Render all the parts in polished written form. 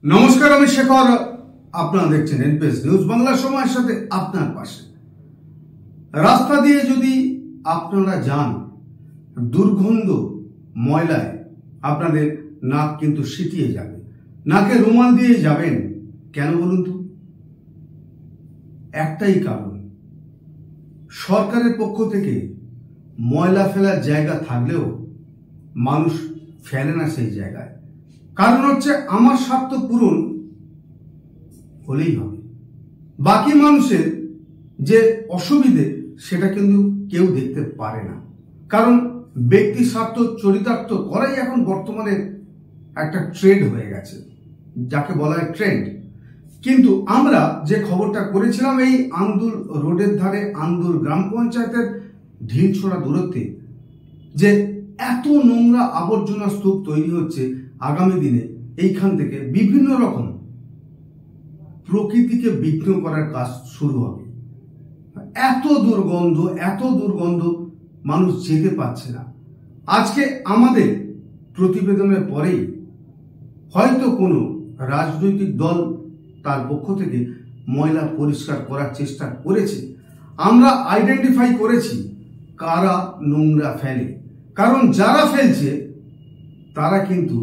নমস্কার, আমি শেখর। আপনারা দেখছেন এনপিএস নিউজ বাংলা, সময়ের সাথে আপনার পাশে। রাস্তা দিয়ে যদি আপনারা যান, দুর্গন্ধ ময়লায় আপনাদের নাক কিন্তু সিটিয়ে যাবে। নাকে রুমাল দিয়ে যাবেন কেন বলুন তো? একটাই কারণ, সরকারের পক্ষ থেকে ময়লা ফেলার জায়গা থাকলেও মানুষ ফেলে না সেই জায়গায়। কারণ হচ্ছে আমার স্বার্থ পূরণ হলেই হবে, বাকি মানুষের যে অসুবিধে সেটা কিন্তু কেউ দেখতে পারে না। কারণ ব্যক্তি স্বার্থ চরিতার্থ করাই এখন বর্তমানে একটা ট্রেন্ড হয়ে গেছে, যাকে বলা হয় ট্রেন্ড। কিন্তু আমরা যে খবরটা করেছিলাম এই আন্দুল রোডের ধারে আন্দুল গ্রাম পঞ্চায়েতের ঢিলছোড়া দূরত্বে, যে এত নোংরা আবর্জনা স্তূপ তৈরি হচ্ছে, আগামী দিনে এইখান থেকে বিভিন্ন রকম প্রকৃতিকে বিঘ্ন করার কাজ শুরু হবে। এত দুর্গন্ধ মানুষ যেতে পারছে না। আজকে আমাদের প্রতিবেদনের পরেই হয়তো কোনো রাজনৈতিক দল তার পক্ষ থেকে ময়লা পরিষ্কার করার চেষ্টা করেছে। আমরা আইডেন্টিফাই করেছি কারা নোংরা ফেলে, কারণ যারা ফেলছে তারা কিন্তু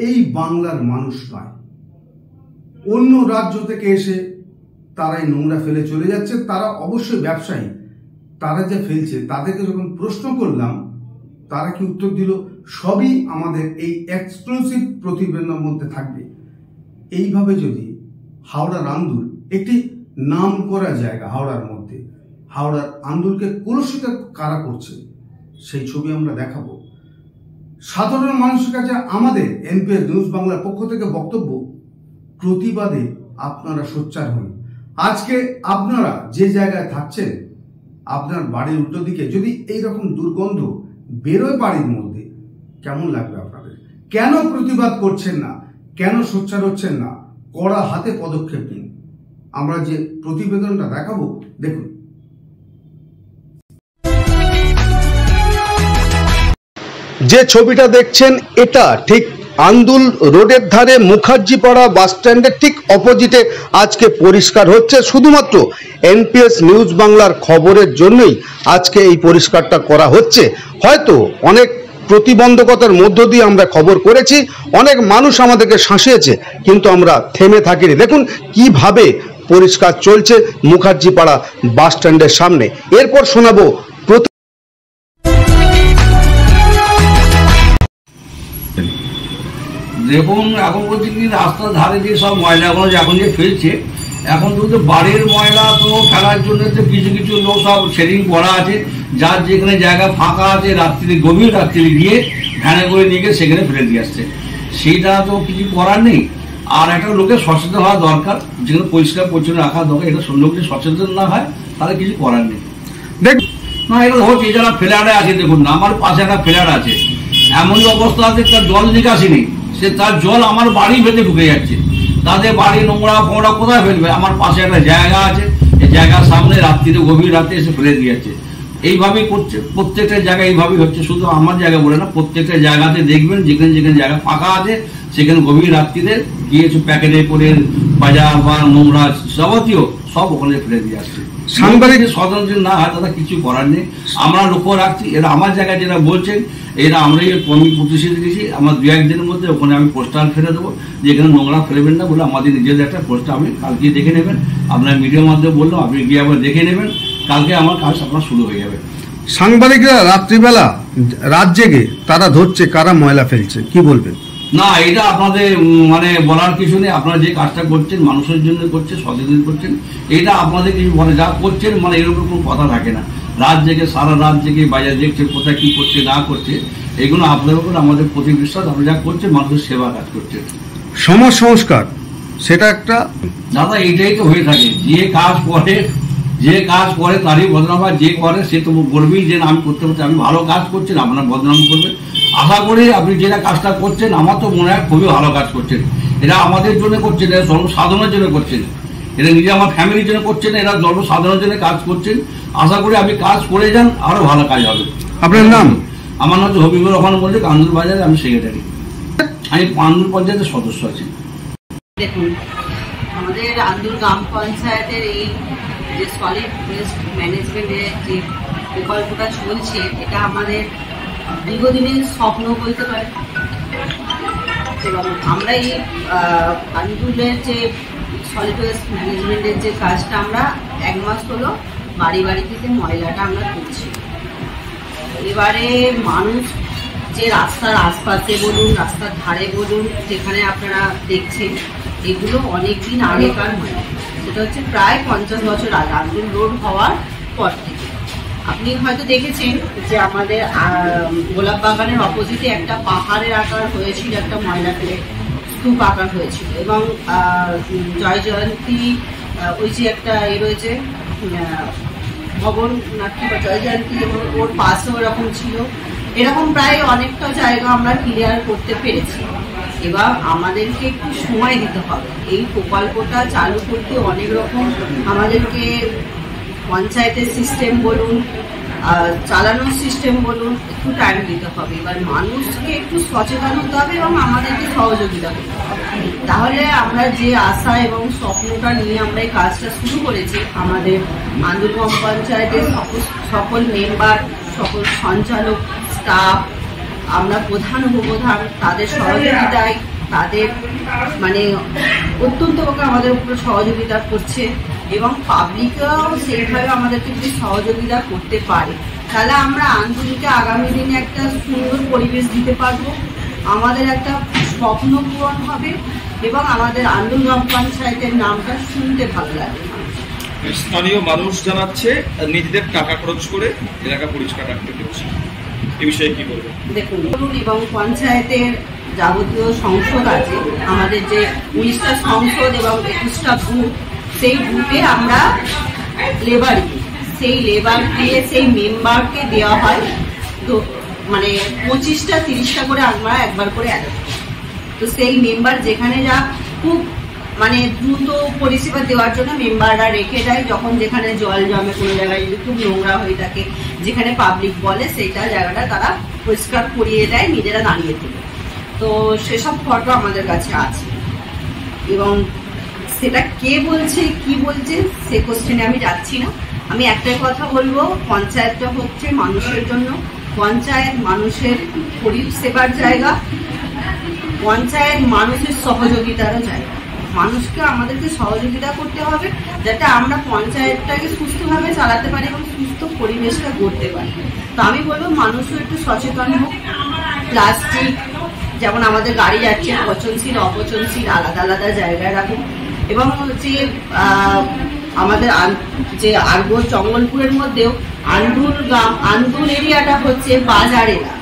এই বাংলার মানুষ নয়, অন্য রাজ্য থেকে এসে তারাই নোংরা ফেলে চলে যাচ্ছে। তারা অবশ্যই ব্যবসায়ী। তারা যে ফেলছে তাদেরকে যখন প্রশ্ন করলাম, তারা কি উত্তর দিল, সবই আমাদের এই এক্সক্লুসিভ প্রতিবেদনের মধ্যে থাকবে। এইভাবে যদি হাওড়ার আন্দুল, একটি নাম করা জায়গা হাওড়ার মধ্যে, হাওড়ার আন্দুলকে কলুষিত কারা করছে সেই ছবি আমরা দেখাবো। সাধারণ মানুষের কাছে আমাদের এনপিএস নিউজ বাংলার পক্ষ থেকে বক্তব্য, প্রতিবাদে আপনারা সোচ্চার হন। আজকে আপনারা যে জায়গায় থাকছেন, আপনার বাড়ির উল্টো দিকে যদি এইরকম দুর্গন্ধ বেরোয় বাড়ির মধ্যে, কেমন লাগবে আপনাদের? কেন প্রতিবাদ করছেন না? কেন সোচ্চার হচ্ছেন না? কড়া হাতে পদক্ষেপ নিন। আমরা যে প্রতিবেদনটা দেখাবো, দেখুন। যে ছবিটা দেখছেন এটা ঠিক আন্দুল রোডের ধারে মুখার্জিপাড়া বাস স্ট্যান্ডের ঠিক অপোজিটে আজকে পরিষ্কার হচ্ছে। শুধুমাত্র এনপিএস নিউজ বাংলার খবরের জন্যই আজকে এই পরিষ্কারটা করা হচ্ছে। হয়তো অনেক প্রতিবন্ধকতার মধ্য দিয়ে আমরা খবর করেছি, অনেক মানুষ আমাদেরকে শাসিয়েছে, কিন্তু আমরা থেমে থাকিনি। দেখুন কিভাবে পরিষ্কার চলছে মুখার্জিপাড়া বাস স্ট্যান্ডের সামনে। এরপর শোনাবো দেখুন, এখন বলছি কি, রাস্তার ধারে যে সব ময়লাগুলো এখন যে ফেলছে, এখন তো বাড়ির ময়লা তো ফেলার জন্য তো কিছু কিছু লোক সব সেটিং করা আছে, যার যেখানে জায়গা ফাঁকা আছে রাত্রি, গভীর রাত্রি গিয়ে ভ্যানে করে নিয়ে গিয়ে সেখানে ফেলে দিয়ে আসছে। সেইটা তো কিছু করার নেই। আর একটা লোকের সচেতন হওয়া দরকার, যেখানে পরিষ্কার পরিচ্ছন্ন রাখা দরকার। এটা লোক যদি সচেতন না হয় তাহলে কিছু করার নেই। দেখ না, এটা হচ্ছে যারা ফ্ল্যাটে আছে, দেখুন না, আমার পাশে একটা ফ্ল্যাট আছে, এমনই অবস্থা আছে তার জল নিকাশি নেই। সে তার জল আমার বাড়ি ভেতরে ঢুকে যাচ্ছে। তাদের বাড়ি নোংরা ফোংরা কোথায় ফেলবে? আমার পাশে একটা জায়গা আছে, এই জায়গার সামনে রাত্রিতে গভীর রাতে এসে ফেলে দিয়ে যাচ্ছে। এইভাবেই করছে, প্রত্যেকটা জায়গায় এইভাবেই হচ্ছে। শুধু আমার জায়গা বলে না, প্রত্যেকটা জায়গাতে দেখবেন যেখানে যেখানে জায়গা ফাঁকা আছে সেখানে গভীর রাত্রিতে গিয়েছে প্যাকেটে করে বাজার বা নোংরা যাবতীয় সব ওখানে ফেলে দিয়ে আসছে। সাংবাদিক সচেতন না হয় তারা কিছু করার নেই। আমরা লক্ষ্য রাখছি, এরা আমার জায়গায় যেটা বলছেন, এরা আমরা আমি প্রতিশ্রুতি দিয়েছি আমার 2-1 দিনের মধ্যে ওখানে আমি পোস্টার ফেলে দেবো, যে এখানে নোংরা ফেলবেন না বলে আমাদের নিজেদের একটা পোস্টার আপনি কালকে দেখে নেবেন। আপনার মিডিয়ার মাধ্যমে বললাম, আপনি গিয়ে আবার দেখে নেবেন, কালকে আমার কাজ আপনার শুরু হয়ে যাবে। সাংবাদিকরা রাত্রিবেলা রাত জেগে তারা ধরছে কারা ময়লা ফেলছে, কি বলবেন? না, এটা আপনাদের মানে বলার কিছু নেই। আপনারা যে কাজটা করছেন মানুষের জন্য করছেন, সচেতন করছেন, এটা আপনাদের কিছু বলে যা করছেন, মানে এরকম কোনো কথা থাকে না। রাত জেগে সারা রাত জেগে বাজার দেখছে কোথায় কি করছে না করছে, এগুলো আপনাদের উপর আমাদের প্রতি বিশ্বাস। আপনি যা করছেন মানুষের সেবা কাজ করছেন। সমাজ সংস্কার সেটা একটা দাদা, এইটাই তো হয়ে থাকে। যে কাজ করে তারই বদনাম হয়। যে করে সে তো বলবেই যে আমি করতে পারছি, আমি ভালো কাজ করছেন, আপনার বদনাম করবে। আশা করি আপনি যেটা কাজটা করছেন, আমার তো মনে হয় খুবই ভালো কাজ করছেন। এরা আমাদের জন্য করছেন, এরা জনসাধারণের জন্য করছেন, এরা নিজে আমার ফ্যামিলির জন্য করছেন, এরা জনসাধারণের জন্য কাজ করছেন। আশা করি আপনি কাজ করে যান, আরো ভালো কাজ হবে। আপনার নাম? আমার নাম হচ্ছে হবিবুর রহমান মল্লিক, আন্দুল বাজারে আমি সেক্রেটারি। আমি আন্দুল পঞ্চায়েতের সদস্য আছি। দেখুন, আমাদের আন্দুল গ্রাম পঞ্চায়েতের এই যে সলিড ওয়েস্ট ম্যানেজমেন্টের যে প্রকল্পটা চলছে, এটা আমাদের দীর্ঘদিনের স্বপ্ন বলতে পারে। এবং আমরা এই আন্দুলের যে সলিড ওয়েস্ট ম্যানেজমেন্টের যে কাজটা আমরা 1 মাস হলো বাড়ি বাড়ি থেকে ময়লাটা আমরা তুলছি। এবারে মানুষ যে রাস্তার আশপাশে বলুন, রাস্তার ধারে বলুন, যেখানে আপনারা দেখছেন, এগুলো অনেকদিন আগেকার ময়লা। সেটা হচ্ছে প্রায় 50 বছর আগে, আন্দুল রোড হওয়ার পর থেকে। আপনি হয়তো দেখেছেন যে আমাদের গোলাপ বাগানের অপোজিটে একটা পাহাড়ের আকার হয়েছিল, একটা ময়লা ফেলে স্তূপ আকার হয়েছিল। এবং জয় জয়ন্তী ওই যে একটা রয়েছে ভবন নাকি বা জয় জয়ন্তী, যেমন ওর পাশেও এরকম ছিল। এরকম প্রায় অনেকটা জায়গা আমরা ক্লিয়ার করতে পেরেছি। এবার আমাদেরকে একটু সময় দিতে হবে। এই প্রকল্পটা চালু করতে অনেক রকম আমাদেরকে পঞ্চায়েতের সিস্টেম বলুন, চালানোর সিস্টেম বলুন, একটু টাইম দিতে হবে। এবার মানুষকে একটু সচেতন হতে হবে এবং আমাদেরকে সহযোগিতা করতে হবে। তাহলে আমরা যে আশা এবং স্বপ্নটা নিয়ে আমরা এই কাজটা শুরু করেছি, আমাদের আন্দুল গ্রাম পঞ্চায়েতের সকল মেম্বার, সকল সঞ্চালক, স্টাফ, আমরা প্রধান উপপ্রধান, তাদের সহযোগিতায়, তাদের মানে অত্যন্ত আমাদের উপর সহযোগিতা করছে। এবং পাবলিকরাও সেইভাবে আমাদেরকে যদি সহযোগিতা করতে পারে, তাহলে আমরা আন্দুলকে আগামী দিনে একটা সুন্দর পরিবেশ দিতে পারবো। আমাদের একটা স্বপ্ন পূরণ হবে এবং আমাদের আন্দুল গ্রাম পঞ্চায়েতের নামটা শুনতে ভালো লাগবে। স্থানীয় মানুষ জানাচ্ছে নিজেদের টাকা খরচ করে এলাকা পরিষ্কার রাখতে হচ্ছে, এই বিষয়ে কি বলবেন? দেখুন, এবং পঞ্চায়েতের যাবতীয় সংসদ আছে, আমাদের যে 19টা সংসদ এবং 21টা বুথ, সেই বুথে আমরা লেবার দিই। সেই লেবার দিয়ে সেই মেম্বারকে দেওয়া হয় তো মানে 25টা 30টা করে আমরা একবার করে অ্যাড করি। তো সেই মেম্বার যেখানে যা খুব মানে দ্রুত পরিষেবা দেওয়ার জন্য মেম্বাররা রেখে দেয়। যখন যেখানে জল জমে, কোনো জায়গায় যদি খুব নোংরা হয়ে থাকে, যেখানে পাবলিক বলে, সেইটা জায়গাটা তারা পরিষ্কার করিয়ে দেয় নিজেরা দাঁড়িয়ে থেকে। তো সেসব ফটো আমাদের কাছে আছে এবং সেটা কে বলছে কি বলছে সে কোশ্চেনে আমি যাচ্ছি না। আমি একটাই কথা বলবো, পঞ্চায়েতটা হচ্ছে মানুষের জন্য। পঞ্চায়েত মানুষের পরিষেবার জায়গা, পঞ্চায়েত মানুষের সহযোগিতারও জায়গা। মানুষকে আমাদেরকে সহযোগিতা করতে হবে যাতে আমরা পঞ্চায়েতটাকে সুস্থভাবে চালাতে পারি এবং সুস্থ পরিবেশটা গড়তে পারি। তো আমি বলবো মানুষও একটু সচেতন হোক। প্লাস্টিক যেমন আমাদের গাড়ি যাচ্ছে, পচনশীল অপচনশীল আলাদা আলাদা জায়গায় রাখুন। এবং হচ্ছে আমাদের যে আরগো জঙ্গলপুরের মধ্যেও আন্দুল এরিয়াটা হচ্ছে বাজার এলাকা।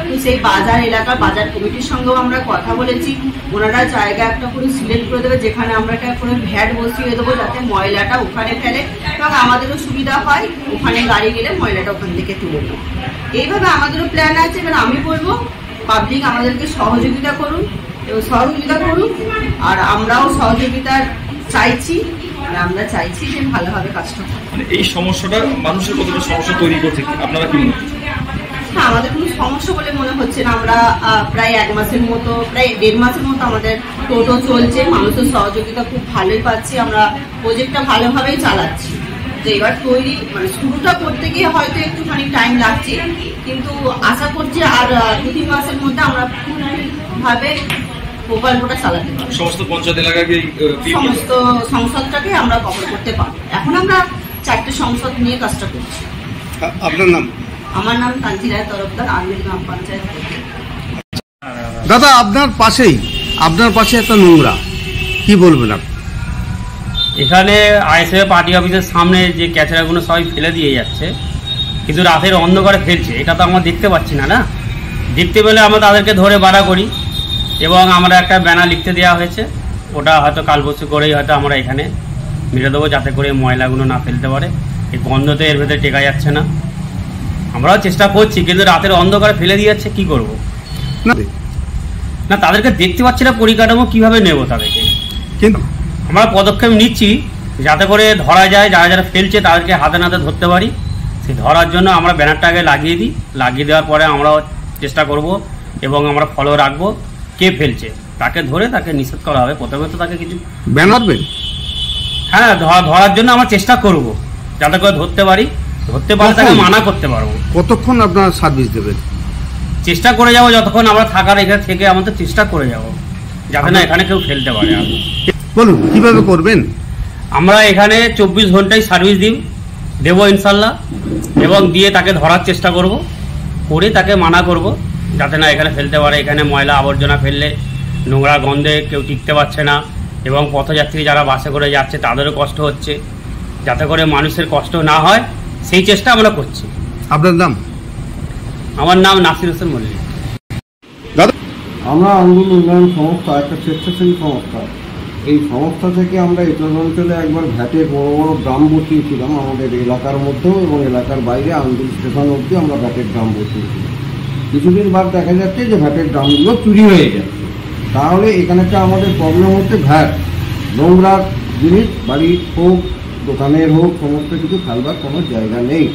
তো সেই বাজার এলাকা বাজার কমিটির সঙ্গেও আমরা কথা বলেছি, ওনারা জায়গা একটা করে সিলেক্ট করে দেবে যেখানে আমরা একটা করে ভ্যাট বসিয়ে দেবো, যাতে ময়লাটা ওখানে ফেলে এবং আমাদেরও সুবিধা হয়, ওখানে গাড়ি গেলে ময়লাটা ওখান থেকে তুলে নেব। এইভাবে আমাদেরও প্ল্যান আছে। এবার আমি বলবো পাবলিক আমাদেরকে সহযোগিতা করুন এবং সহযোগিতা করুন, আর আমরাও সহযোগিতার চাইছি। আর আমরা চাইছি যে ভালোভাবে কাজটা মানে এই সমস্যাটা মানুষের কতটা সমস্যা তৈরি করছে আপনারা কি মনে করছেন? হ্যাঁ, আমাদের কোনো সমস্যা বলে মনে হচ্ছে না। আমরা প্রায় 1 মাসের মতো, প্রায় 1.5 মাসের মতো আমাদের টোটো চলছে। মানুষের সহযোগিতা খুব ভালোই পাচ্ছি। আমরা প্রজেক্টটা ভালোভাবেই চালাচ্ছি। তো এবার তৈরি মানে শুরুটা করতে গিয়ে হয়তো একটুখানি টাইম লাগছে, কিন্তু আশা করছি আর 2-3 মাসের মধ্যে আমরা পুরোভাবে প্রকল্পটা চালাতে পারবো। সমস্ত পঞ্চায়েত এলাকাকে সমস্ত সংসদটাকে আমরা কভার করতে পারবো। এখন আমরা 4টে সংসদ নিয়ে কাজটা করছি। আপনার নাম? আমার নাম কাঞ্চি রায় তরফদার, আন্দুল গ্রাম পঞ্চায়েত। দাদা, আপনার পাশে একটা নোংরা, কি বলবেন আপনি? এখানে আইএসএফ পার্টি অফিসের সামনে যে ক্যাচড়াগুলো সবাই ফেলে দিয়ে যাচ্ছে, কিন্তু রাতের অন্ধকারে ফেলছে। এটা তো আমরা দেখতে পাচ্ছি না। দেখতে পেলে আমরা তাদেরকে ধরে বাড়া করি এবং আমরা একটা ব্যানার লিখতে দেওয়া হয়েছে, ওটা হয়তো কালবসু করেই হয়তো আমরা এখানে মিলে দেবো, যাতে করে ময়লাগুলো না ফেলতে পারে। এই গন্ধতে এর ভেতরে টেকা যাচ্ছে না। আমরাও চেষ্টা করছি, কিন্তু রাতের অন্ধকারে ফেলে দিয়ে যাচ্ছে, কী করবো না, তাদেরকে দেখতে পাচ্ছি না। পরিকাঠামো কীভাবে নেব তাদেরকে? কিন্তু আমরা পদক্ষেপ নিচ্ছি যাতে করে ধরা যায়, যারা যারা ফেলছে তাদেরকে হাতে নাতে ধরতে পারি। সেই ধরার জন্য আমরা ব্যানারটা আগে লাগিয়ে দিই। লাগিয়ে দেওয়ার পরে আমরাও চেষ্টা করব এবং আমরা ফলো রাখবো কে ফেলছে। তাকে ধরে তাকে নিষেধ করা হবে। প্রথমে তো তাকে কিছু ব্যানার বেন, হ্যাঁ ধরার জন্য আমরা চেষ্টা করব, যাতে করে ধরতে পারি তাকে মানা করতে পারবো। কতক্ষণ আপনারা সার্ভিস দেবেন? চেষ্টা করে যাব যতক্ষণ আমরা থাকার এখানে থেকে আমাদের চেষ্টা করে যাব, যাতে না এখানে কেউ ফেলতে পারে। বলুন কিভাবে করবেন? আমরা এখানে 24 ঘন্টায় সার্ভিস দেবো ইনশাল্লাহ, এবং দিয়ে তাকে ধরার চেষ্টা করব, করে তাকে মানা করব যাতে না এখানে ফেলতে পারে। এখানে ময়লা আবর্জনা ফেললে নোংরা গন্ধে কেউ টিকতে পারছে না, এবং পথযাত্রী যারা বাসে করে যাচ্ছে তাদেরও কষ্ট হচ্ছে, যাতে করে মানুষের কষ্ট না হয় সেই চেষ্টা আমরা করছি। আপনার নাম? আমার নাম নাসির হোসেন মল্লিক। দাদা, আমরা আন্দোলন উন্নয়ন সংস্থা, একটা স্বেচ্ছাসেবী সংস্থা। এই সংস্থা থেকে আমরা এটার অঞ্চলে একবার ভ্যাটের বড় বড় গ্রাম বসিয়েছিলাম আমাদের এলাকার মধ্যেও এবং এলাকার বাইরে আন্দোলন স্টেশন অবধি আমরা ভ্যাটের গ্রাম বসিয়েছিলাম। কিছুদিন বাদ দেখা যাচ্ছে যে ভ্যাটের গ্রামগুলো চুরি হয়ে যাচ্ছে। তাহলে এখানে একটা আমাদের প্রবলেম হচ্ছে ভ্যাট, নোংরার জিনিস বাড়ির হোক দোকানের হোক সমস্ত কিছু ফেলবার কোনো জায়গা নেই।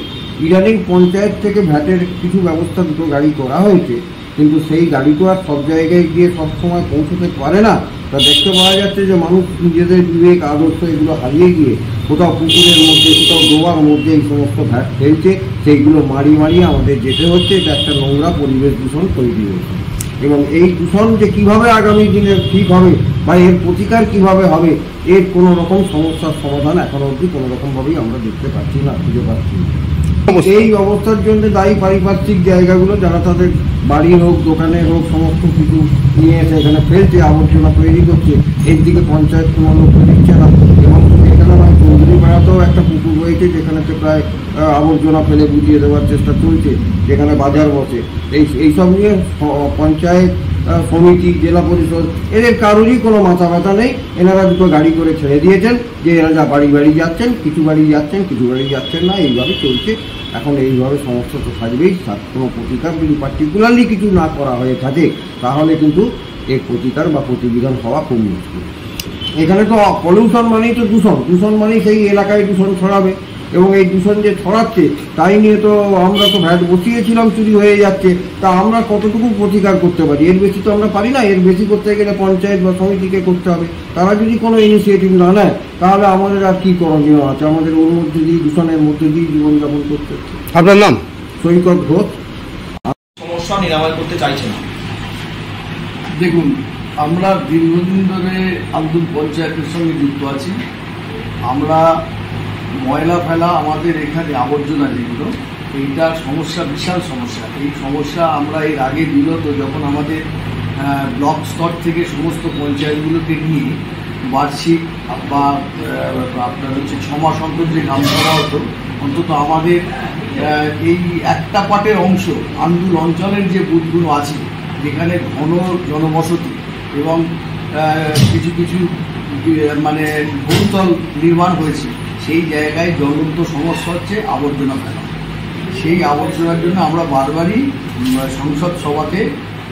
ইদানিং পঞ্চায়েত থেকে ভ্যাটের কিছু ব্যবস্থা দুটো গাড়ি করা হয়েছে, কিন্তু সেই গাড়ি তো আর সব জায়গায় গিয়ে সব সময় পৌঁছতে পারে না। তা দেখতে পাওয়া যাচ্ছে যে মানুষ নিজেদের বিবেক আদর্শ এগুলো হারিয়ে গিয়ে কোথাও পুকুরের মধ্যে কোথাও ডোবার মধ্যে এই সমস্ত ভ্যাট ফেলছে, সেইগুলো মারিয়ে আমাদের যেতে হচ্ছে। এটা একটা নোংরা পরিবেশ দূষণ তৈরি হয়েছে, এবং এই দূষণ যে কীভাবে আগামী দিনে ঠিক হবে বা এর প্রতিকার কীভাবে হবে, এর কোনো রকম সমস্যার সমাধান এখনো অবধি কোনো রকমভাবেই আমরা দেখতে পাচ্ছি না, খুঁজে পাচ্ছি না। এই অবস্থার জন্য দায়ী পারিপার্শ্বিক জায়গাগুলো, যারা তাদের বাড়ির হোক দোকানের হোক সমস্ত কিছু নিয়ে এসে এখানে ফেলছে, আবর্জনা তৈরি করছে। এর দিকে পঞ্চায়েত কোনো লক্ষ্য দিচ্ছে না। এবং এখানে আমার চৌধুরী পাড়াতেও একটা পুকুর রয়েছে, যেখানে প্রায় আবর্জনা ফেলে বুঝিয়ে দেওয়ার চেষ্টা চলছে, যেখানে বাজার বসে। এইসব নিয়ে পঞ্চায়েত সমিতি, জেলা পরিষদ, এদের কারোরই কোনো মাথা ব্যথা নেই। এনারা দুটো গাড়ি করে ছেড়ে দিয়েছেন যে এরা যা বাড়ি যাচ্ছেন, কিছু বাড়ি যাচ্ছেন না, এইভাবে চলছে। এখন এইভাবে সমস্যা তো থাকবেই। কোনো প্রতিকার যদি পার্টিকুলারলি কিছু না করা হয়ে থাকে, তাহলে কিন্তু এর প্রতিকার বা প্রতিবিধান হওয়া খুব মুশকিল। এখানে তো পলিউশন মানেই তো দূষণ মানেই সেই এলাকায় দূষণ ছড়াবে, এবং এই দূষণ যে ছড়াচ্ছে তাই নিয়ে তো আমরা তো ভ্যাট বসিয়েছিলাম, চুরি হয়ে যাচ্ছে। তা আমরা কতটুকু প্রতিকার করতে পারি? এর বেশি তো আমরা পারি না। এর বেশি করতে গেলে পঞ্চায়েত বা সমিতিকে করতে হবে। তারা যদি কোনো ইনিশিয়েটিভ না নেয়, তাহলে আমাদের আর কি করণীয় আছে? আমাদের ওর মধ্যে দিয়ে, দূষণের মধ্যে দিয়ে জীবনযাপন করতে হচ্ছে। আপনার নাম? সৈকত ঘোষ। সমস্যা নিরাময় করতে চাইছে না। দেখুন, আমরা দীর্ঘদিন ধরে আন্দুল পঞ্চায়েতের সঙ্গে যুক্ত আছি। আমরা ময়লা ফেলা, আমাদের এখানে আবর্জনা যেগুলো, এইটা সমস্যা, বিশাল সমস্যা। এই সমস্যা আমরা এর আগে বিগত যখন আমাদের ব্লক স্তর থেকে সমস্ত পঞ্চায়েতগুলোকে নিয়ে বার্ষিক বা আপনার হচ্ছে 6 মাস অন্তর যে কাজ করা হতো, অন্তত আমাদের এই একটা পাটের অংশ আন্দুল অঞ্চলের যে বুথগুলো আছে, যেখানে ঘন জনবসতি এবং কিছু কিছু মানে বহুতল নির্মাণ হয়েছে, সেই জায়গায় জ্বলন্ত সমস্যা হচ্ছে আবর্জনা ফেলা। সেই আবর্জনার জন্য আমরা বারবারই সংসদ সভাতে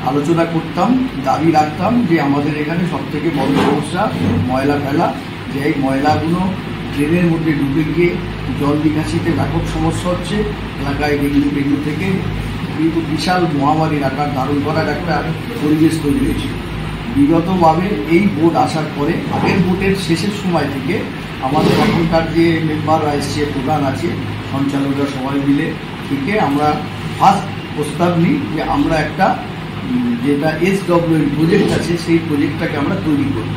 আলোচনা করতাম, দাবি রাখতাম যে আমাদের এখানে সবথেকে বড় সমস্যা ময়লা ফেলা, যে এই ময়লাগুলো ড্রেনের মধ্যে ঢুকে গিয়ে জল নিকাশিতে ব্যাপক সমস্যা হচ্ছে। এলাকায় ডেঙ্গু থেকে কিন্তু বিশাল মহামারীর আকার ধারণ করার একটা পরিবেশ তৈরি হয়েছে। বিগতভাবে এই বোর্ড আসার পরে, আগের বোর্ডের শেষের সময় থেকে আমাদের এখনকার যে মেম্বাররা এসছে, প্রধান আছে, সঞ্চালকরা সবাই মিলে থেকে আমরা ফার্স্ট প্রস্তাব নিই যে আমরা একটা যেটা SWM প্রজেক্ট আছে, সেই প্রজেক্টটাকে আমরা তৈরি করি।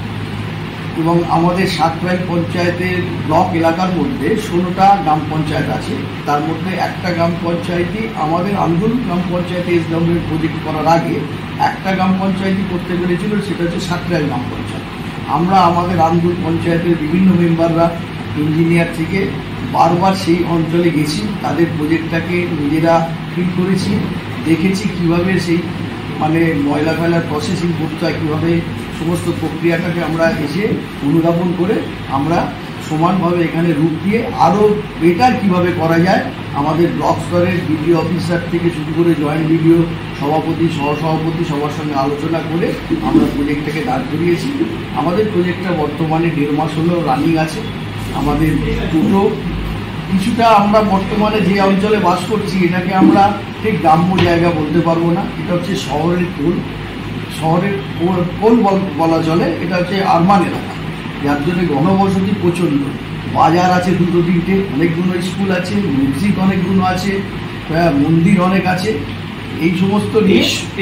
এবং আমাদের 7 মাইল পঞ্চায়েতের ব্লক এলাকার মধ্যে 16টা গ্রাম পঞ্চায়েত আছে। তার মধ্যে একটা গ্রাম পঞ্চায়েতই আমাদের আন্দুল গ্রাম পঞ্চায়েতে SWM প্রজেক্ট করার আগে একটা গ্রাম পঞ্চায়েতই করতে পেরেছিল, সেটা হচ্ছে 7 মাইল গ্রাম পঞ্চায়েত। আমরা আমাদের আন্দুল পঞ্চায়েতের বিভিন্ন মেম্বাররা, ইঞ্জিনিয়ার থেকে বারবার সেই অঞ্চলে গেছি, তাদের প্রজেক্টটাকে নিজেরা ফিল করেছি, দেখেছি কীভাবে সেই মানে ময়লা ফেলার প্রসেসিং করতে হয়, কীভাবে সমস্ত প্রক্রিয়াটাকে আমরা এসে অনুধাবন করে আমরা সমানভাবে এখানে রূপ দিয়ে আরও বেটার কীভাবে করা যায়, আমাদের ব্লক স্তরের বিডিও অফিসার থেকে শুরু করে জয়েন্ট বিডিও, সভাপতি, সহসভাপতি সবার সঙ্গে আলোচনা করে আমরা প্রজেক্টটাকে দাঁড় করিয়েছি। আমাদের প্রজেক্টটা বর্তমানে 1.5 মাস হলেও রানিং আছে। আমাদের দুটো কিছুটা আমরা বর্তমানে যে অঞ্চলে বাস করছি, এটাকে আমরা ঠিক গ্রাম্য জায়গা বলতে পারবো না, এটা হচ্ছে শহরের কোল। শহরের কোন বলা চলে, এটা হচ্ছে আরবান এলাকা, যার জন্য ঘনবসতি প্রচণ্ড। বাজার আছে দুটো তিনটে, অনেকগুলো স্কুল আছে, মসজিদ অনেকগুলো আছে, মন্দির অনেক আছে। এই সমস্ত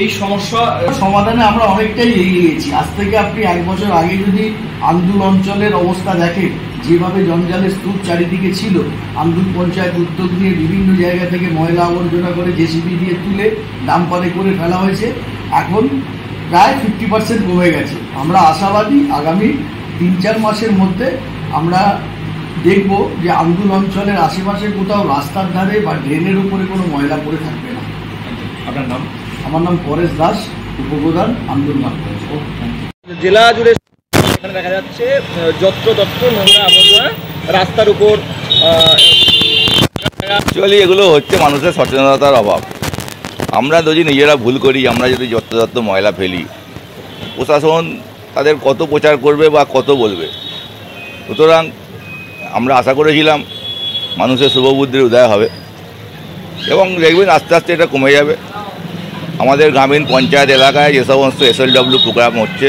এই সমস্যা সমাধানে আমরা অনেকটাই এগিয়ে গেছি। আজ থেকে আপনি 1 বছর আগে যদি আন্দুল অঞ্চলের অবস্থা দেখেন, যেভাবে জঞ্জালের স্তূপ চারিদিকে ছিল, আন্দুল পঞ্চায়েত উদ্যোগ নিয়ে বিভিন্ন জায়গা থেকে ময়লা আবর্জনা করে জেসিবি দিয়ে তুলে ডাম্পারে করে ফেলা হয়েছে। এখন প্রায় 50% কমে গেছে। আমরা আশাবাদী আগামী 3-4 মাসের মধ্যে আমরা দেখব যে আন্দুল অঞ্চলের আশেপাশে কোথাও রাস্তার ধারে বা ড্রেনের উপরে কোনো ময়লা পড়ে থাকবে না। আপনার নাম? আমার নাম পরেশ দাস, উপপ্রধান আন্দুল গ্রাম পঞ্চায়েত। জেলা জুড়ে এখানে দেখা যাচ্ছে যত্র নোংরা আবর্জনা রাস্তার উপর। অ্যাকচুয়ালি এগুলো হচ্ছে মানুষের সচেতনতার অভাব। আমরা যদি নিজেরা ভুল করি, আমরা যদি যত্র ময়লা ফেলি, প্রশাসন তাদের কত প্রচার করবে বা কত বলবে। সুতরাং আমরা আশা করেছিলাম মানুষের শুভবুদ্ধির উদয় হবে এবং দেখবেন আস্তে আস্তে এটা কমে যাবে। আমাদের গ্রামীণ পঞ্চায়েত এলাকায় যে সমস্ত SLW প্রোগ্রাম হচ্ছে,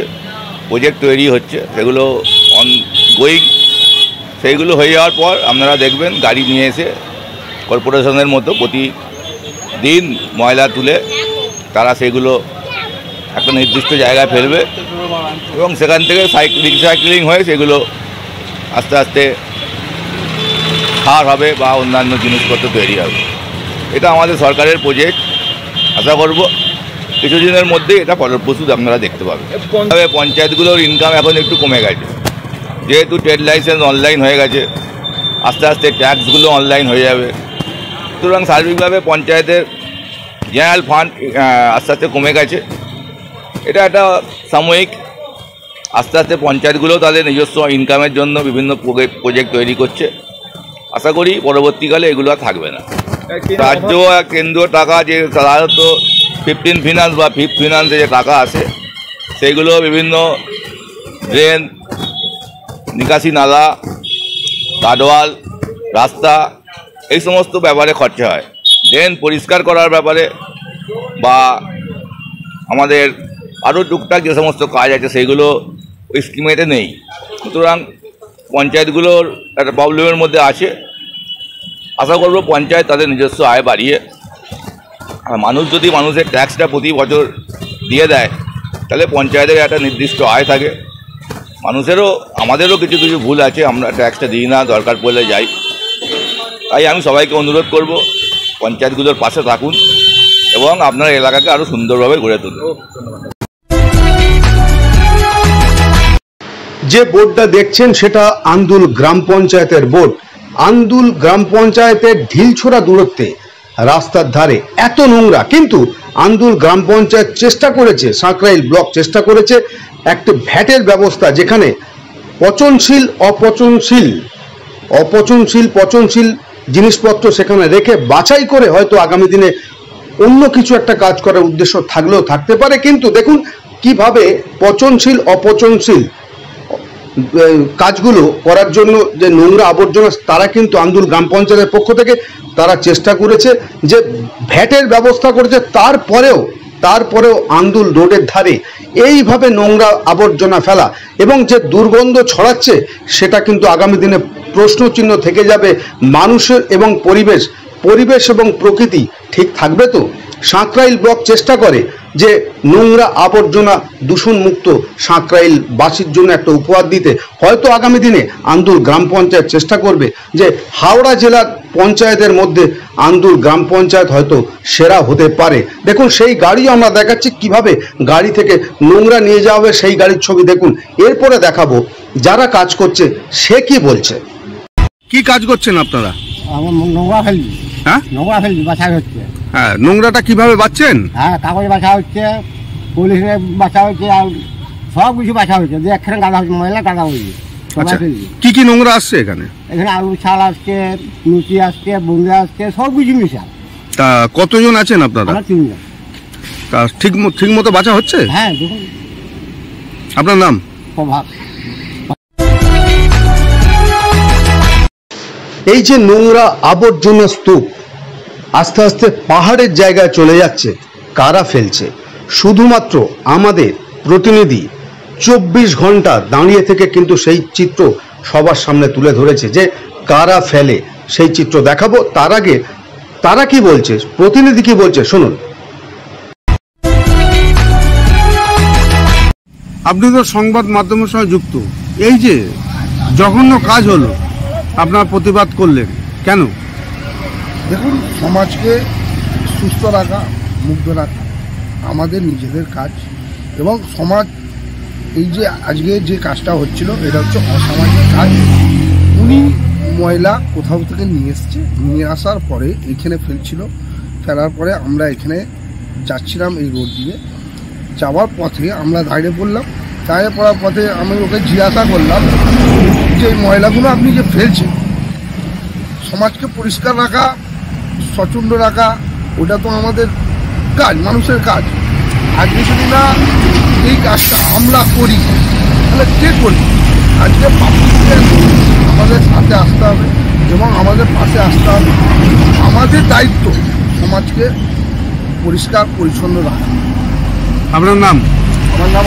প্রজেক্ট তৈরি হচ্ছে, সেগুলো অনগোয়িং। সেইগুলো হয়ে যাওয়ার পর আপনারা দেখবেন গাড়ি নিয়ে এসে কর্পোরেশনের মতো প্রতিদিন ময়লা তুলে তারা সেগুলো একটা নির্দিষ্ট জায়গায় ফেলবে এবং সেখান থেকে রিসাইক্লিং হয়ে সেগুলো আস্তে আস্তে সার হবে বা অন্যান্য জিনিসপত্র তৈরি হবে। এটা আমাদের সরকারের প্রজেক্ট। আশা করব কিছুদিনের মধ্যেই এটা ফলপ্রসূ আপনারা দেখতে পাবেন। তবে পঞ্চায়েতগুলোর ইনকাম এখন একটু কমে গেছে, যেহেতু ট্রেড লাইসেন্স অনলাইন হয়ে গেছে, আস্তে আস্তে ট্যাক্সগুলো অনলাইন হয়ে যাবে। সুতরাং সার্বিকভাবে পঞ্চায়েতের জেনারেল ফান্ড আস্তে আস্তে কমে গেছে। এটা একটা সাময়িক। আস্তে আস্তে পঞ্চায়েতগুলোও তাদের নিজস্ব ইনকামের জন্য বিভিন্ন প্রজেক্ট তৈরি করছে। আশা করি পরবর্তীকালে এগুলো আর থাকবে না। রাজ্য আর কেন্দ্রীয় টাকা যে সাধারণত 15 ফিনান্স বা 5th ফিনান্সে যে টাকা আসে, সেইগুলো বিভিন্ন ড্রেন, নিকাশি নালা, গার্ডওয়াল, রাস্তা, এই সমস্ত ব্যাপারে খরচা হয়। ড্রেন পরিষ্কার করার ব্যাপারে বা আমাদের আরও টুকটাক যে সমস্ত কাজ আছে সেইগুলো ওই স্কিমেতে নেই। সুতরাং পঞ্চায়েতগুলোর একটা প্রবলেমের মধ্যে আছে। আশা করব পঞ্চায়েত তাদের নিজস্ব আয় বাড়িয়ে, আর মানুষ যদি মানুষের ট্যাক্সটা প্রতি বছর দিয়ে দেয়, তাহলে পঞ্চায়েতের একটা নির্দিষ্ট আয় থাকে। মানুষেরও আমাদেরও কিছু কিছু ভুল আছে, আমরা ট্যাক্সটা দিই না, দরকার পড়লে যাই। তাই আমি সবাইকে অনুরোধ করব পঞ্চায়েতগুলোর পাশে থাকুন এবং আপনার এলাকাকে আরও সুন্দরভাবে গড়ে তুলুন। যে বোর্ডটা দেখছেন সেটা আন্দুল গ্রাম পঞ্চায়েতের বোর্ড। আন্দুল গ্রাম পঞ্চায়েতের ঢিলছোড়া দূরত্বে রাস্তার ধারে এত নোংরা, কিন্তু আন্দুল গ্রাম পঞ্চায়েত চেষ্টা করেছে, সাঁকরাইল ব্লক চেষ্টা করেছে একটা ভ্যাটের ব্যবস্থা, যেখানে পচনশীল পচনশীল জিনিসপত্র সেখানে রেখে বাছাই করে হয়তো আগামী দিনে অন্য কিছু একটা কাজ করার উদ্দেশ্য থাকলেও থাকতে পারে। কিন্তু দেখুন কিভাবে পচনশীল অপচনশীল কাজগুলো করার জন্য যে নোংরা আবর্জনা, তারা কিন্তু আন্দুল গ্রাম পঞ্চায়েতের পক্ষ থেকে তারা চেষ্টা করেছে যে ভ্যাটের ব্যবস্থা করেছে। তারপরেও আন্দুল রোডের ধারে এইভাবে নোংরা আবর্জনা ফেলা এবং যে দুর্গন্ধ ছড়াচ্ছে, সেটা কিন্তু আগামী দিনে প্রশ্নচিহ্ন থেকে যাবে। মানুষের এবং পরিবেশ এবং প্রকৃতি ঠিক থাকবে তো? সাঁকরাইল ব্লক চেষ্টা করে যে নোংরা আবর্জনা দূষণমুক্ত সাঁকরাইল বাসীর জন্য একটা উপহার দিতে। হয়তো আগামী দিনে আন্দুল গ্রাম পঞ্চায়েত চেষ্টা করবে যে হাওড়া জেলার পঞ্চায়েতের মধ্যে আন্দুল গ্রাম পঞ্চায়েত হয়তো সেরা হতে পারে। দেখুন সেই গাড়িও আমরা দেখাচ্ছি, কিভাবে গাড়ি থেকে নোংরা নিয়ে যাওয়া হবে, সেই গাড়ির ছবি দেখুন। এরপরে দেখাবো যারা কাজ করছে সে কি বলছে। কি কাজ করছেন আপনারা? নোংরা ফেলবি। হ্যাঁ, নোংরা ফেলবি, বাছা হচ্ছে। হ্যাঁ, নোংরাটা কিভাবে বাঁচছেন? হ্যাঁ, কাগজ বাছা হচ্ছে, পুলিশের বাছা হচ্ছে, আর সব কিছু বাছা হচ্ছে। যে একখানে গাদা হচ্ছে, ময়লা গাদা হচ্ছে। আচ্ছা, কি কি নোংরা আসছে এখানে? এখানে আলু ছাল আসছে, লুচি আসছে, বুন্দা আসছে, সব কিছু মিশা। তা কতজন আছেন আপনারা? আমরা 3 জন। তা ঠিক মতো বাঁচা হচ্ছে? হ্যাঁ, দেখুন। আপনার নাম? প্রভাব। এই যে নোংরা আবর্জনা স্তূপ আস্তে আস্তে পাহাড়ের জায়গায় চলে যাচ্ছে, কারা ফেলছে? শুধুমাত্র আমাদের প্রতিনিধি 24 ঘন্টা দাঁড়িয়ে থেকে কিন্তু সেই চিত্র সবার সামনে তুলে ধরেছে যে কারা ফেলে, সেই চিত্র দেখাবো। তার আগে তারা কি বলছে, প্রতিনিধি কি বলছে শুনুন। আপনি তো সংবাদ মাধ্যমের সঙ্গে যুক্ত, এই যে জঘন্য কাজ হলো আপনার প্রতিবাদ করলেন কেন? দেখুন, সমাজকে সুস্থ রাখা, মুগ্ধ রাখা আমাদের নিজেদের কাজ, এবং সমাজ এই যে আজকে যে কাজটা হচ্ছিল এটা হচ্ছে অসামাজিক কাজ। উনি ময়লা কোথাও থেকে নিয়ে আসার পরে এখানে ফেলার পরে আমরা এখানে যাচ্ছিলাম এই রোড দিয়ে, যাওয়ার পথে আমরা দাঁড়িয়ে পড়ার পথে আমি ওকে জিজ্ঞাসা করলাম যে এই ময়লাগুলো আপনি যে ফেলছেন, সমাজকে পরিষ্কার রাখা, স্বচ্ছন্দ রাখা, ওটা তো আমাদের কাজ, মানুষের কাজ। আজকে যদি না এই কাজটা আমরা করি তাহলে কে করবে? আজকে পাবলিককে আমাদের সাথে আসতে হবে এবং আমাদের পাশে আসতে হবে। আমাদের দায়িত্ব সমাজকে পরিষ্কার পরিচ্ছন্ন রাখা। আপনার নাম? আমার নাম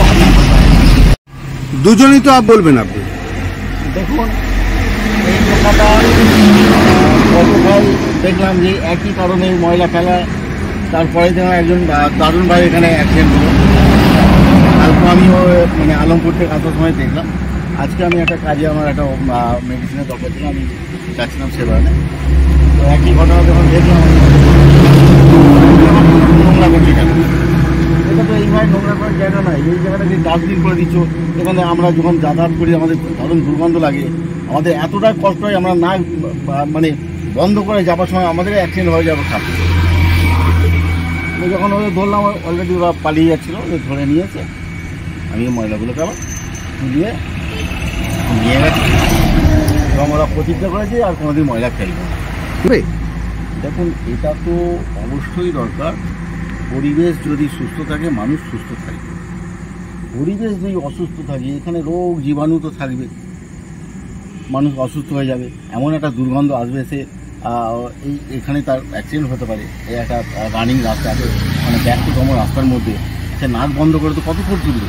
দুজনই তো বলবেন আপনি। দেখুন, এই জায়গাটা গতকাল দেখলাম যে একই কারণে ময়লা ফেলা, তারপরে দেখলাম একজন দারুণভাবে এখানে অ্যাক্সিডেন্ট হলো। তারপর আমিও মানে আলমপুর থেকে আসার সময় দেখলাম। আজকে আমি একটা কাজে, আমার একটা মেডিসিনের দরকার ছিল, আমি যাচ্ছিলাম সেবারে। তো একই ঘটনা যখন দেখলাম, নোংরা করছে কেন? এটা তো এইভাবে নোংরা করার জায়গা নয়। এই জায়গাটা যে ডাস্টবিন করে দিচ্ছ, এখানে আমরা যখন যাতায়াত করি আমাদের দারুণ দুর্গন্ধ লাগে, আমাদের এতটা কষ্ট হয়, আমরা না মানে বন্ধ করে যাওয়ার সময় আমাদের অ্যাক্সিডেন্ট হয়ে যাবে। খারাপ যখন ওদের ধরলাম, অলরেডি ওরা পালিয়ে যাচ্ছিলো, ওদের ধরে নিয়েছে। আমি ময়লাগুলোকে আবার তুলিয়ে নিয়ে গেছি এবং ওরা প্রতিজ্ঞা করেছে আর কোনোদিন ময়লা ফেলবে না। দেখুন, এটা তো অবশ্যই দরকার। পরিবেশ যদি সুস্থ থাকে, মানুষ সুস্থ থাকবে। পরিবেশ যদি অসুস্থ থাকে, এখানে রোগ জীবাণু তো থাকবে, মানুষ অসুস্থ হয়ে যাবে, এমন একটা দুর্গন্ধ আসবে, সে এখানে তার অ্যাক্সিডেন্ট হতে পারে। এই একটা রানিং রাস্তা, মানে ব্যস্ততম রাস্তার মধ্যে সে নাক বন্ধ করে তো কত ফুট তুলবে,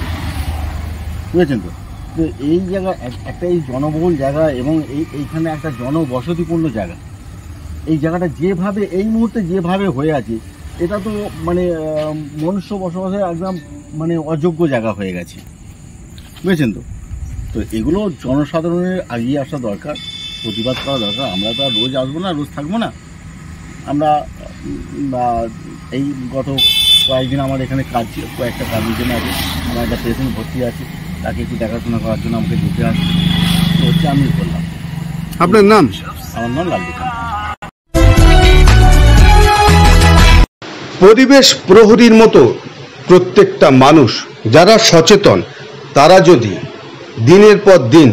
বুঝেছেন তো? তো এই জায়গা একটা এই জনবহুল জায়গা এবং এইখানে একটা জনবসতিপূর্ণ জায়গা। এই জায়গাটা যেভাবে এই মুহূর্তে যেভাবে হয়ে আছে, এটা তো মানে মনুষ্য বসবাসের একদম মানে অযোগ্য জায়গা হয়ে গেছে, বুঝেছেন তো? তো এগুলো জনসাধারণের এগিয়ে আসা দরকার, প্রতিবাদ করা দরকার। আমরা তো আর রোজ আসবো না, রোজ থাকবো না। আমরা এই গত কয়েকদিন আমার এখানে কাজ ছিল, কয়েকটা কাজের জন্য আছে। আমার একটা পেশেন্ট ভর্তি আছে, তাকে একটু দেখাশোনা করার জন্য আমাকে যেতে আসে, তো হচ্ছে আমি করলাম। আপনার নাম? আমার নাম লালু খান। পরিবেশ প্রহরীর মতো প্রত্যেকটা মানুষ যারা সচেতন, তারা যদি দিনের পর দিন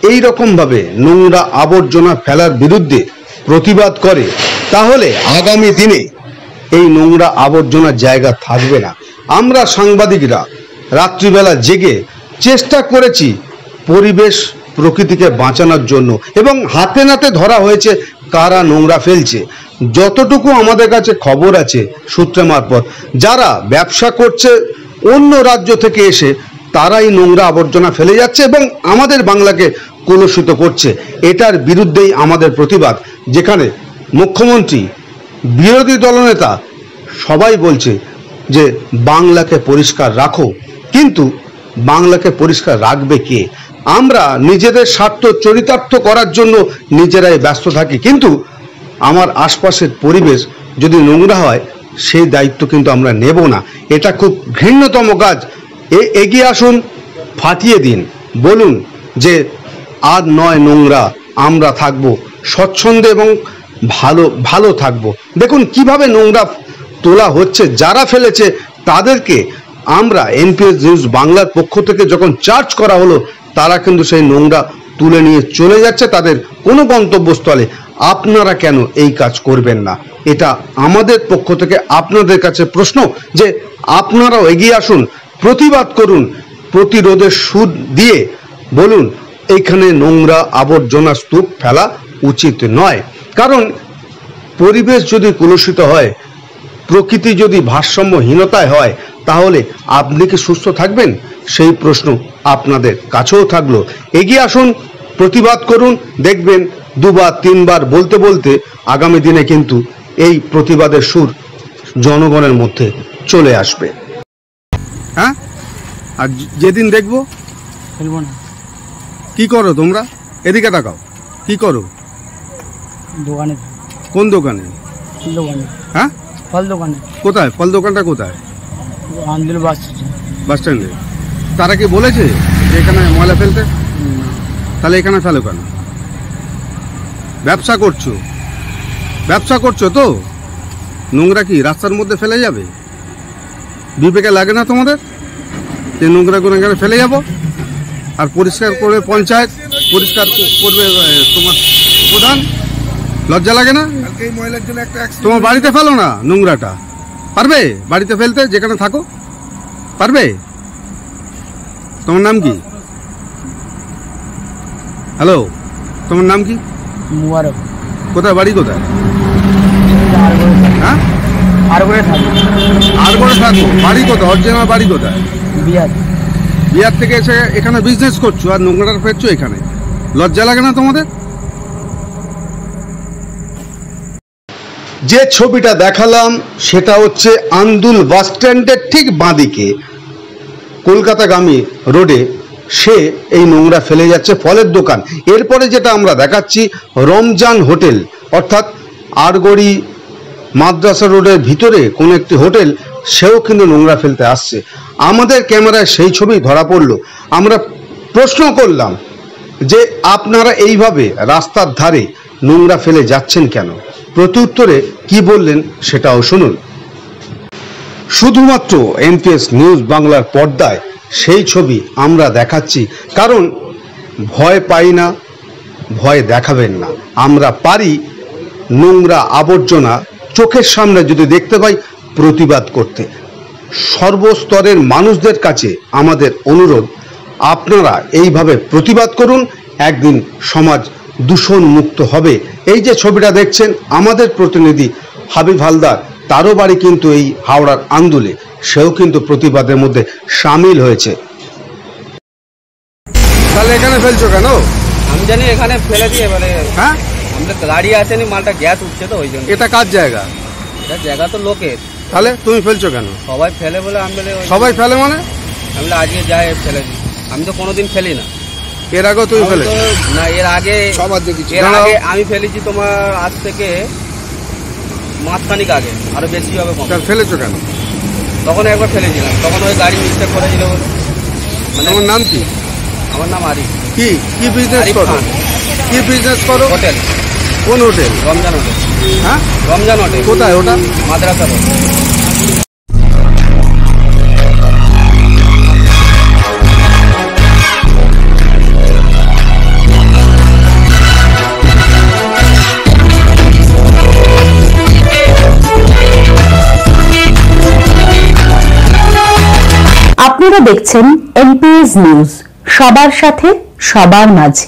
এই রকমভাবে নোংরা আবর্জনা ফেলার বিরুদ্ধে প্রতিবাদ করে, তাহলে আগামী দিনে এই নোংরা আবর্জনার জায়গা থাকবে না। আমরা সাংবাদিকরা রাত্রিবেলা জেগে চেষ্টা করেছি পরিবেশ প্রকৃতিকে বাঁচানোর জন্য, এবং হাতে নাতে ধরা হয়েছে কারা নোংরা ফেলছে। যতটুকু আমাদের কাছে খবর আছে সূত্রে মারফত, যারা ব্যবসা করছে অন্য রাজ্য থেকে এসে, তারাই নোংরা আবর্জনা ফেলে যাচ্ছে এবং আমাদের বাংলাকে কলুষিত করছে। এটার বিরুদ্ধেই আমাদের প্রতিবাদ। যেখানে মুখ্যমন্ত্রী, বিরোধী দলনেতা সবাই বলছে যে বাংলাকে পরিষ্কার রাখো, কিন্তু বাংলাকে পরিষ্কার রাখবে কে? আমরা নিজেদের স্বার্থ চরিতার্থ করার জন্য নিজেরাই ব্যস্ত থাকি, কিন্তু আমার আশপাশের পরিবেশ যদি নোংরা হয় সেই দায়িত্ব কিন্তু আমরা নেব না। এটা খুব ঘৃণ্যতম কাজ। এগিয়ে আসুন, ফাটিয়ে দিন, বলুন যে আর নয় নোংরা, আমরা থাকবো স্বচ্ছন্দে এবং ভালো থাকবো। দেখুন কিভাবে নোংরা তোলা হচ্ছে, যারা ফেলেছে তাদেরকে আমরা এনপিএস নিউজ বাংলার পক্ষ থেকে যখন চার্জ করা হলো, তারা কিন্তু সেই নোংরা তুলে নিয়ে চলে যাচ্ছে তাদের কোনো গন্তব্যস্থলে। আপনারা কেন এই কাজ করবেন না? এটা আমাদের পক্ষ থেকে আপনাদের কাছে প্রশ্ন যে আপনারাও এগিয়ে আসুন, প্রতিবাদ করুন, প্রতিরোধের সুর দিয়ে বলুন এইখানে নোংরা আবর্জনা স্তূপ ফেলা উচিত নয়। কারণ পরিবেশ যদি কলুষিত হয়, প্রকৃতি যদি ভারসাম্যহীনতায় হয়, তাহলে আপনি কি সুস্থ থাকবেন? সেই প্রশ্ন আপনাদের কাছেও থাকলো। এগিয়ে আসুন, প্রতিবাদ করুন, দেখবেন দুবার তিনবার বলতে বলতে আগামী দিনে কিন্তু এই প্রতিবাদের সুর জনগণের মধ্যে চলে আসবে। হ্যাঁ, আর যেদিন দেখবো খেলবো না। কি করো তোমরা? এদিকে তাকাও, কি করো? দোকানে। কোন দোকানে? দোকানে। হ্যাঁ, ফল দোকানে। কোথায় ফল দোকানটা? কোথায়? আন্দুল বাস স্ট্যান্ডে। তারা কি বলেছে যে এখানে ময়লা ফেলতে? তাহলে এখানে ফেলো কেন? ব্যবসা করছো, ব্যবসা করছো তো নোংরা কি রাস্তার মধ্যে ফেলে যাবে? বিবেকে লাগে না তোমাদের যে নোংরাগুলো এখানে ফেলে যাবো? আর পরিষ্কার করে পঞ্চায়েত পরিষ্কার করবে তোমার প্রধান, লজ্জা লাগে না? তোমার বাড়িতে ফেলো না নোংরাটা, পারবে বাড়িতে ফেলতে? যেখানে থাকো পারবে? তোমার নাম কি? হ্যালো, তোমার নাম কি? মুবারক। কোথায় বাড়ি? কোথায়? হ্যাঁ, আরগড়ে থাকো। আরগড়ে থাকো। বাড়ি কোথায়? অরিজিনাল বাড়ি কোথায়? বিহার। বিহার থেকে এসে এখানে বিজনেস করছো আর নোংরাটা ফেলছো এখানে, লজ্জা লাগে না তোমাদের? যে ছবিটা দেখালাম সেটা হচ্ছে আন্দুল বাস স্ট্যান্ডের ঠিক বাঁদিকে কলকাতাগামী রোডে সে এই নোংরা ফেলে যাচ্ছে ফলের দোকান। এরপরে যেটা আমরা দেখাচ্ছি রমজান হোটেল, অর্থাৎ আরগড়ি মাদ্রাসা রোডের ভিতরে কোনো একটি হোটেল, সেও কিন্তু নোংরা ফেলতে আসছে। আমাদের ক্যামেরায় সেই ছবি ধরা পড়লো। আমরা প্রশ্ন করলাম যে আপনারা এইভাবে রাস্তার ধারে নোংরা ফেলে যাচ্ছেন কেন? প্রত্যুত্তরে কি বললেন সেটাও শুনুন। শুধুমাত্র এনপিএস নিউজ বাংলার পর্দায় সেই ছবি আমরা দেখাচ্ছি, কারণ ভয় পাই না, ভয় দেখাবেন না। আমরা পারি নোংরা আবর্জনা চোখের সামনে যদি দেখতে পাই প্রতিবাদ করতে। সর্বস্তরের মানুষদের কাছে আমাদের অনুরোধ, আপনারা এইভাবে প্রতিবাদ করুন, একদিন সমাজ দূষণ মুক্ত হবে। এই যে ছবিটা দেখছেন আমাদের প্রতিনিধি হাবিব হালদার, তারও বাড়ি কিন্তু এই হাওড়ার আন্দুলে, সেও কিন্তু প্রতিবাদের মধ্যে সামিল হয়েছে। তাহলে এখানে ফেলছো কেন? আমি জানি এখানে ফেলে দিয়ে এবারে। হ্যাঁ, আমাদের গাড়ি আসেনি, মালটা গ্যাস উঠছে তো ওই জন্য। এটা কার জায়গা? এটা জায়গা তো লোকের। তাহলে তুমি ফেলছো কেন? সবাই ফেলে বলে আমি বলে। সবাই ফেলে মানে? আমি বলে আজকে যাই ফেলে দিই। আমি তো কোনোদিন ফেলি না। এর আগেও তুমি ফেলে? না, এর আগে সবার দেখেছি। এর আগে আমি ফেলেছি তোমার আজ থেকে মাসখানিক আগে, আরো বেশি হবে কম। ফেলেছো কেন? তখন একবার ফেলেছিলাম, তখন ওই গাড়ি মিস্টেক করেছিল বলে। তোমার নাম কি? আমার নাম আরিফ। কি কি বিজনেস করো? কি বিজনেস করো? হোটেল। কোন হোটেল? রমজান হোটেল। হ্যাঁ, রমজান হোটেল। কোথায় ওটা? মাদ্রাসা রোড। আপনারা দেখছেন এনপিএস নিউজ, সবার সাথে সবার মাঝে।